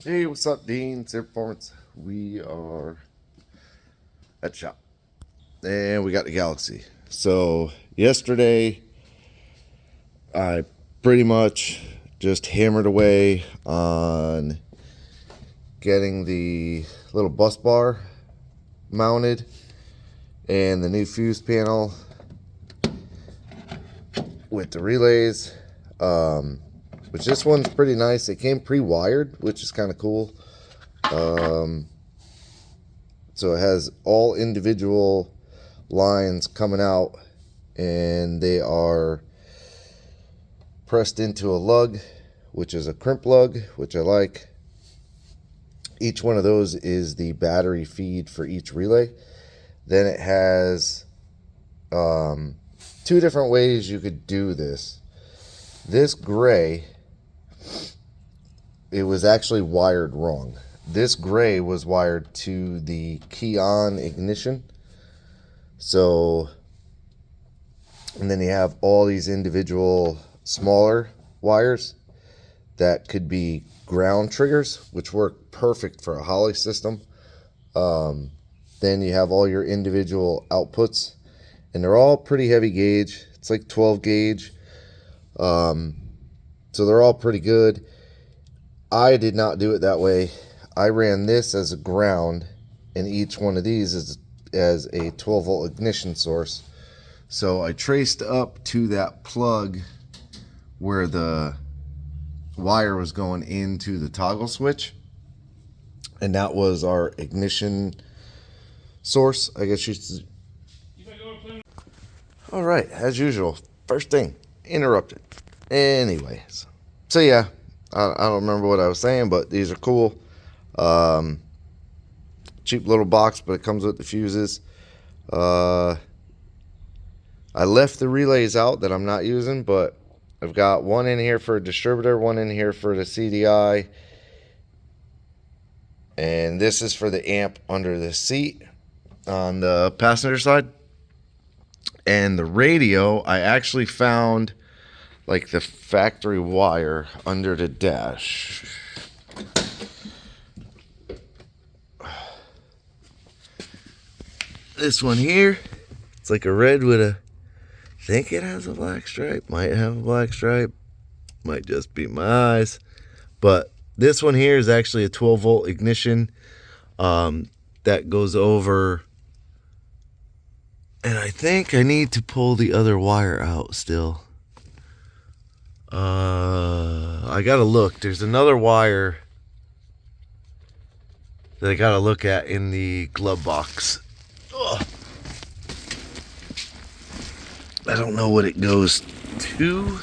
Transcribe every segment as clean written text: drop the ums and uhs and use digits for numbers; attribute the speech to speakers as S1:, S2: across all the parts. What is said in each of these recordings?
S1: Hey, what's up, Dean? Zero Performance. We are at the shop, and we got the Galaxy. So yesterday, I pretty much just hammered away on getting the little bus bar mounted and the new fuse panel with the relays. Which this one's pretty nice. It came pre-wired, which is kind of cool. So it has all individual lines coming out, and they are pressed into a lug, which is a crimp lug, which I like. Each one of those is the battery feed for each relay. Then it has two different ways you could do this. This gray, it was actually wired wrong. This gray was wired to the key-on ignition. So, and then you have all these individual smaller wires that could be ground triggers, which work perfect for a Holley system. Then you have all your individual outputs, and they're all pretty heavy gauge. It's like 12 gauge. So they're all pretty good. I did not do it that way. I ran this as a ground, and each one of these is as a 12 volt ignition source. So I traced up to that plug where the wire was going into the toggle switch, and that was our ignition source, I guess you should. All right, as usual, first thing, interrupted. Anyways, so yeah, I don't remember what I was saying, but these are cool. Cheap little box, but it comes with the fuses. I left the relays out that I'm not using, but I've got one in here for a distributor, one in here for the CDI, and this is for the amp under the seat on the passenger side. And the radio, I actually found like the factory wire under the dash. This one here, it's like a red with a, I think it has a black stripe, might have a black stripe, might just be my eyes. But this one here is actually a 12 volt ignition that goes over, and I think I need to pull the other wire out still. I gotta look. There's another wire that I gotta look at in the glove box. Ugh. I don't know what it goes to.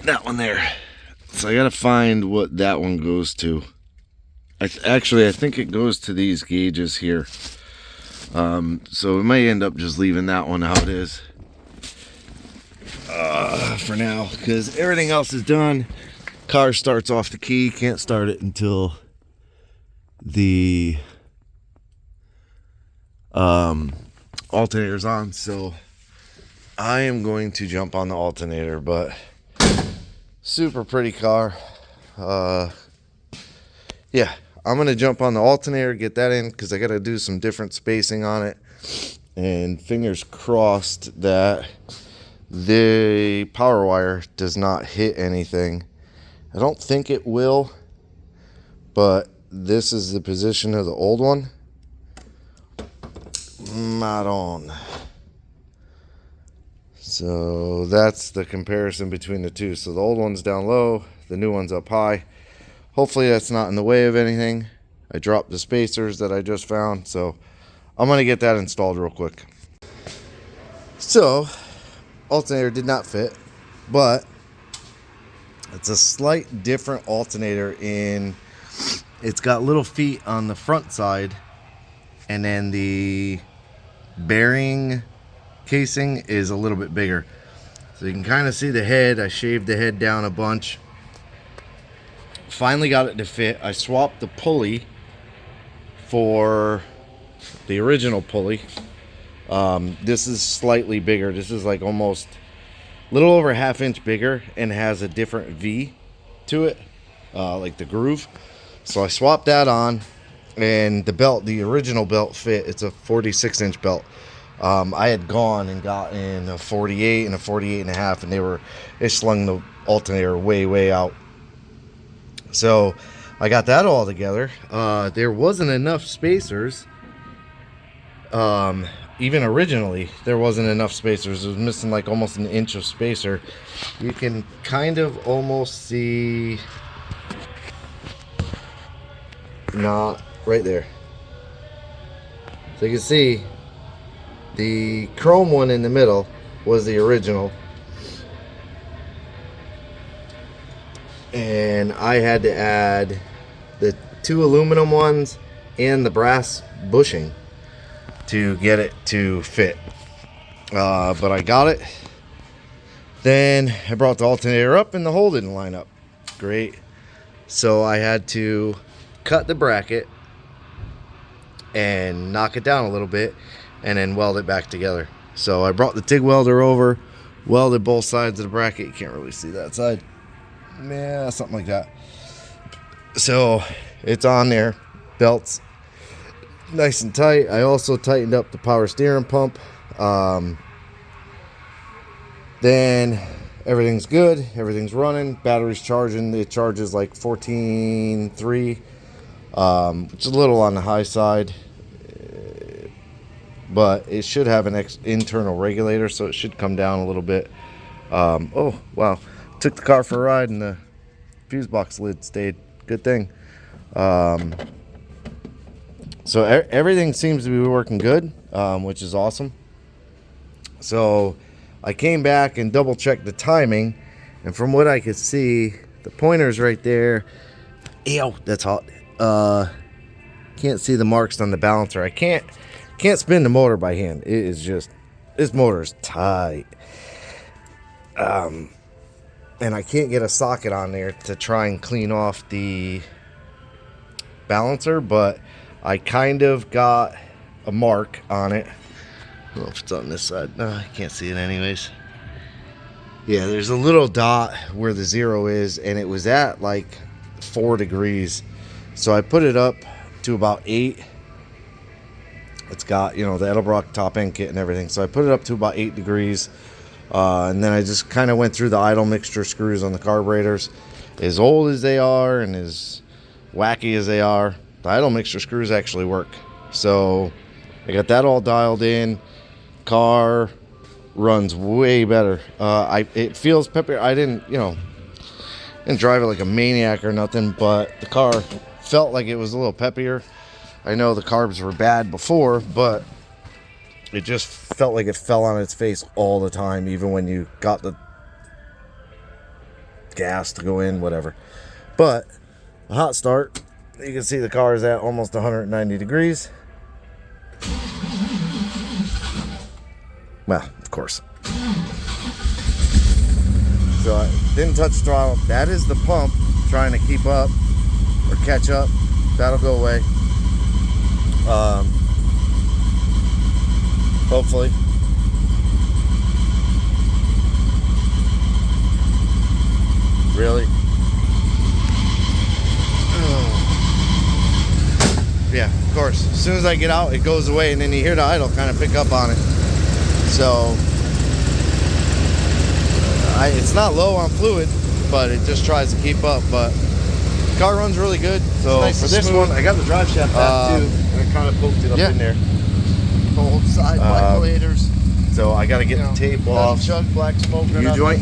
S1: That one there. So I gotta find what that one goes to. Actually, I think it goes to these gauges here. So we may end up just leaving that one how it is for now, because everything else is done. Car starts off the key, can't start it until the alternator's on. So I am going to jump on the alternator, but super pretty car. Yeah, I'm gonna jump on the alternator, get that in, because I gotta do some different spacing on it, and fingers crossed that the power wire does not hit anything. I don't think it will, but this is the position of the old one. Not on. So that's the comparison between the two. So the old one's down low, the new one's up high. Hopefully that's not in the way of anything. I dropped the spacers that I just found, so I'm gonna get that installed real quick. So alternator did not fit, but it's a slight different alternator in it's got little feet on the front side, and then the bearing casing is a little bit bigger. So you can kind of see the head. I shaved the head down a bunch. Finally got it to fit. I swapped the pulley for the original pulley. This is slightly bigger. This is like almost a little over ½ inch bigger and has a different V to it. like the groove. So I swapped that on, and the belt, the original belt fit. It's a 46-inch belt. I had gone and gotten a 48 and a 48 and a half, and they slung the alternator way out. So I got that all together. There wasn't enough spacers. Even originally, there wasn't enough spacers. It was missing like almost an inch of spacer. You can kind of almost see, not right there. So you can see the chrome one in the middle was the original, and I had to add the 2 aluminum ones and the brass bushing to get it to fit. But I got it. Then I brought the alternator up and the hole didn't line up. Great. So I had to cut the bracket and knock it down a little bit and then weld it back together. So I brought the TIG welder over, welded both sides of the bracket. You can't really see that side. Yeah, something like that. So it's on there. Belts nice and tight. I also tightened up the power steering pump. Then everything's good. Everything's running. Battery's charging. It charges like 14.3, which is a little on the high side. But it should have an internal regulator, so it should come down a little bit. Oh, wow. Took the car for a ride and the fuse box lid stayed. Good thing. So everything seems to be working good, which is awesome. So I came back and double checked the timing, and from what I could see, the pointer's right there. Ew, that's hot. Can't see the marks on the balancer. I can't spin the motor by hand. It is just, this motor is tight. And I can't get a socket on there to try and clean off the balancer, but I kind of got a mark on it. I don't know if it's on this side. No, I can't see it anyways. Yeah, there's a little dot where the 0 is, and it was at like 4 degrees. So I put it up to about 8. It's got, you know, the Edelbrock top end kit and everything. So I put it up to about 8 degrees. And then I just kind of went through the idle mixture screws on the carburetors. As old as they are and as wacky as they are, the idle mixture screws actually work. So I got that all dialed in. Car runs way better. It feels peppier. I didn't drive it like a maniac or nothing, but the car felt like it was a little peppier. I know the carbs were bad before, but it just felt like it fell on its face all the time, even when you got the gas to go in, whatever. But a hot start, you can see the car is at almost 190 degrees. Well, of course. So I didn't touch the throttle. That is the pump trying to keep up or catch up. That'll go away. Hopefully. Really? Yeah, of course. As soon as I get out, it goes away, and then you hear the idle kind of pick up on it. So it's not low on fluid, but it just tries to keep up. But the car runs really good. So nice for this one, I got the drive shaft back too, and I kind of poked it up in there.
S2: Both side vibrators.
S1: So I got to get the tape off.
S2: Chuck black smoke
S1: U-joint.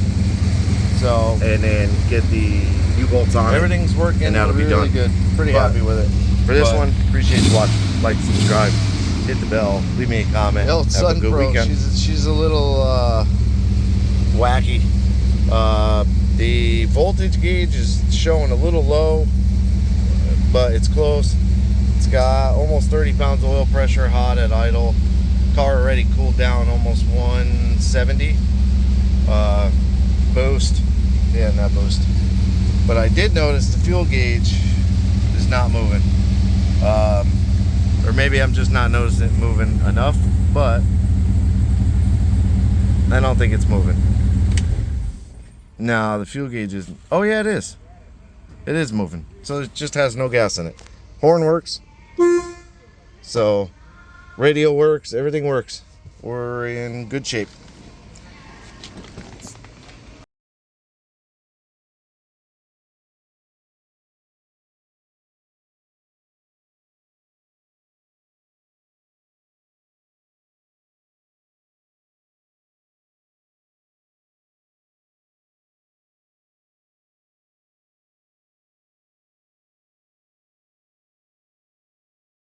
S2: So
S1: and then get the U-bolts on.
S2: Everything's working.
S1: And that'll be
S2: really
S1: done.
S2: good. Pretty happy with it.
S1: For this one, appreciate you watching. Like, subscribe, hit the bell, leave me a comment.
S2: Have a good weekend. She's a little
S1: wacky. The voltage gauge is showing a little low, but it's close. It's got almost 30 pounds of oil pressure, hot at idle. Car already cooled down almost 170. Boost. Yeah, not boost. But I did notice the fuel gauge is not moving. Or maybe I'm just not noticing it moving enough, but I don't think it's moving. No, the fuel gauge isn't. Oh, yeah, it is. It is moving. So it just has no gas in it. Horn works. So radio works. Everything works. We're in good shape.